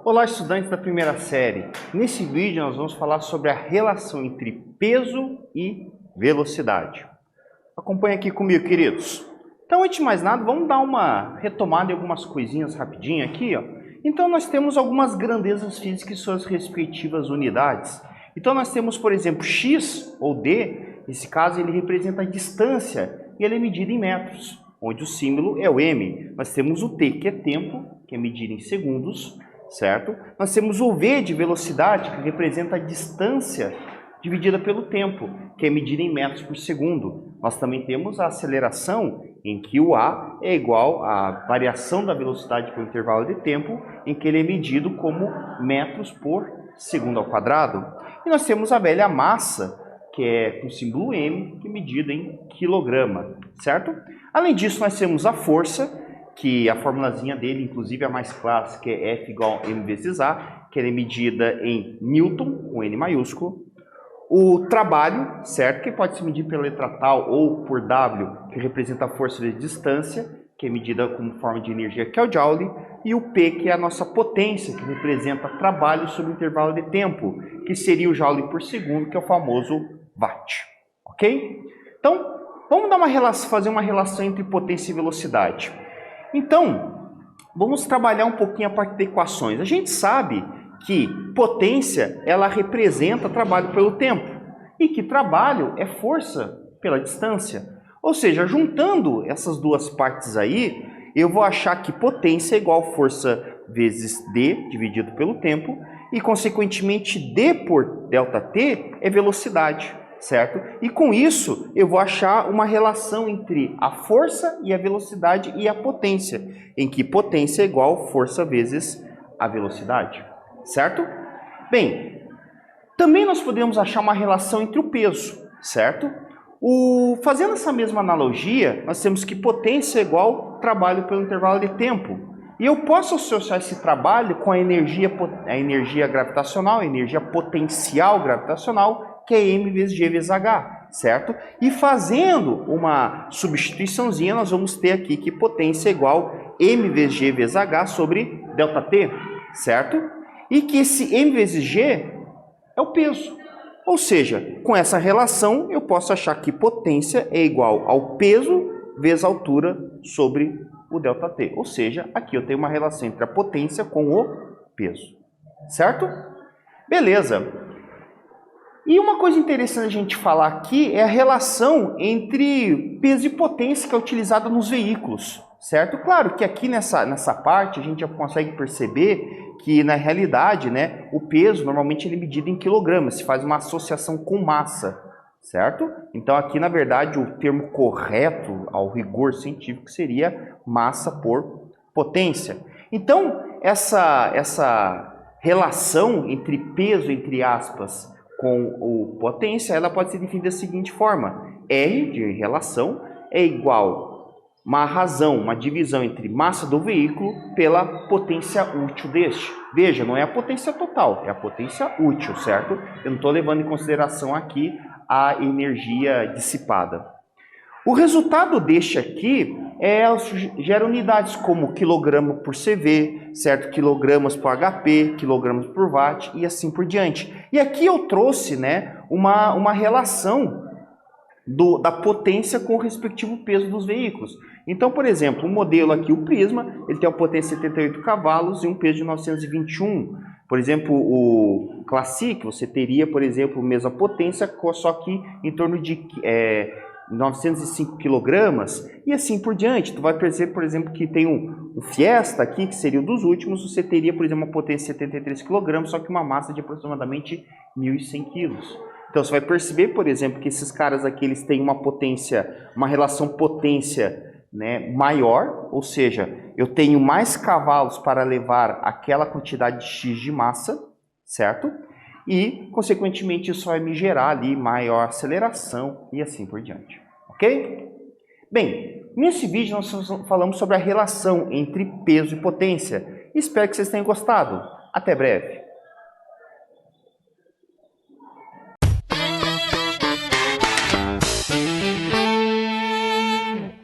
Olá, estudantes da primeira série. Nesse vídeo nós vamos falar sobre a relação entre peso e velocidade. Acompanhe aqui comigo, queridos. Então, antes de mais nada, vamos dar uma retomada em algumas coisinhas rapidinho aqui, ó. Então, nós temos algumas grandezas físicas e suas respectivas unidades. Então, nós temos, por exemplo, x ou d. Nesse caso, ele representa a distância e ele é medido em metros, onde o símbolo é o m. Nós temos o t, que é tempo, que é medido em segundos, certo? Nós temos o v de velocidade, que representa a distância dividida pelo tempo, que é medida em metros por segundo. Nós também temos a aceleração, em que o a é igual à variação da velocidade por intervalo de tempo, em que ele é medido como metros por segundo ao quadrado. E nós temos a velha massa, que é com o símbolo m, que é medida em quilograma, certo? Além disso, nós temos a força, que a formulazinha dele, inclusive a mais clássica, é F igual a M vezes A, que ela é medida em Newton, com N maiúsculo. O trabalho, certo, que pode se medir pela letra tal ou por W, que representa a força de distância, que é medida como forma de energia, que é o Joule. E o P, que é a nossa potência, que representa trabalho sobre o intervalo de tempo, que seria o Joule por segundo, que é o famoso Watt. Ok? Então, vamos dar fazer uma relação entre potência e velocidade. Então, vamos trabalhar um pouquinho a parte de equações. A gente sabe que potência, ela representa trabalho pelo tempo, e que trabalho é força pela distância. Ou seja, juntando essas duas partes aí, eu vou achar que potência é igual a força vezes d dividido pelo tempo, e consequentemente d por ΔT é velocidade. Certo? E com isso, eu vou achar uma relação entre a força e a velocidade e a potência, em que potência é igual a força vezes a velocidade. Certo? Bem, também nós podemos achar uma relação entre o peso, certo? Fazendo essa mesma analogia, nós temos que potência é igual a trabalho pelo intervalo de tempo. E eu posso associar esse trabalho com a energia gravitacional, a energia potencial gravitacional, que é m vezes g vezes h, certo? E fazendo uma substituiçãozinha, nós vamos ter aqui que potência é igual a m vezes g vezes h sobre ΔT, certo? E que esse m vezes g é o peso. Ou seja, com essa relação, eu posso achar que potência é igual ao peso vezes a altura sobre o ΔT. Ou seja, aqui eu tenho uma relação entre a potência com o peso, certo? Beleza. E uma coisa interessante a gente falar aqui é a relação entre peso e potência que é utilizada nos veículos, certo? Claro que aqui nessa parte a gente já consegue perceber que na realidade, né, o peso normalmente ele é medido em quilogramas, se faz uma associação com massa, certo? Então aqui na verdade o termo correto ao rigor científico seria massa por potência. Então essa relação entre peso, entre aspas, com o potência, ela pode ser definida da seguinte forma: R de relação é igual uma razão, uma divisão entre massa do veículo pela potência útil deste. Veja, não é a potência total, é a potência útil, certo? Eu não estou levando em consideração aqui a energia dissipada. O resultado deste aqui gera unidades como quilograma por CV, certo? Quilogramas por HP, quilogramas por watt e assim por diante. E aqui eu trouxe, né, uma relação da potência com o respectivo peso dos veículos. Então, por exemplo, o modelo aqui, o Prisma, ele tem uma potência de 78 cavalos e um peso de 921. Por exemplo, o Classic, você teria, por exemplo, a mesma potência, só que em torno de 905 quilogramas e assim por diante. Tu vai perceber, por exemplo, que tem um Fiesta aqui, que seria um dos últimos, você teria, por exemplo, uma potência de 73 quilogramas, só que uma massa de aproximadamente 1.100 quilos. Então você vai perceber, por exemplo, que esses caras aqui eles têm uma relação potência, né, maior, ou seja, eu tenho mais cavalos para levar aquela quantidade de X de massa, certo? E, consequentemente, isso vai me gerar ali maior aceleração e assim por diante. Ok? Bem, nesse vídeo nós falamos sobre a relação entre peso e potência. Espero que vocês tenham gostado. Até breve!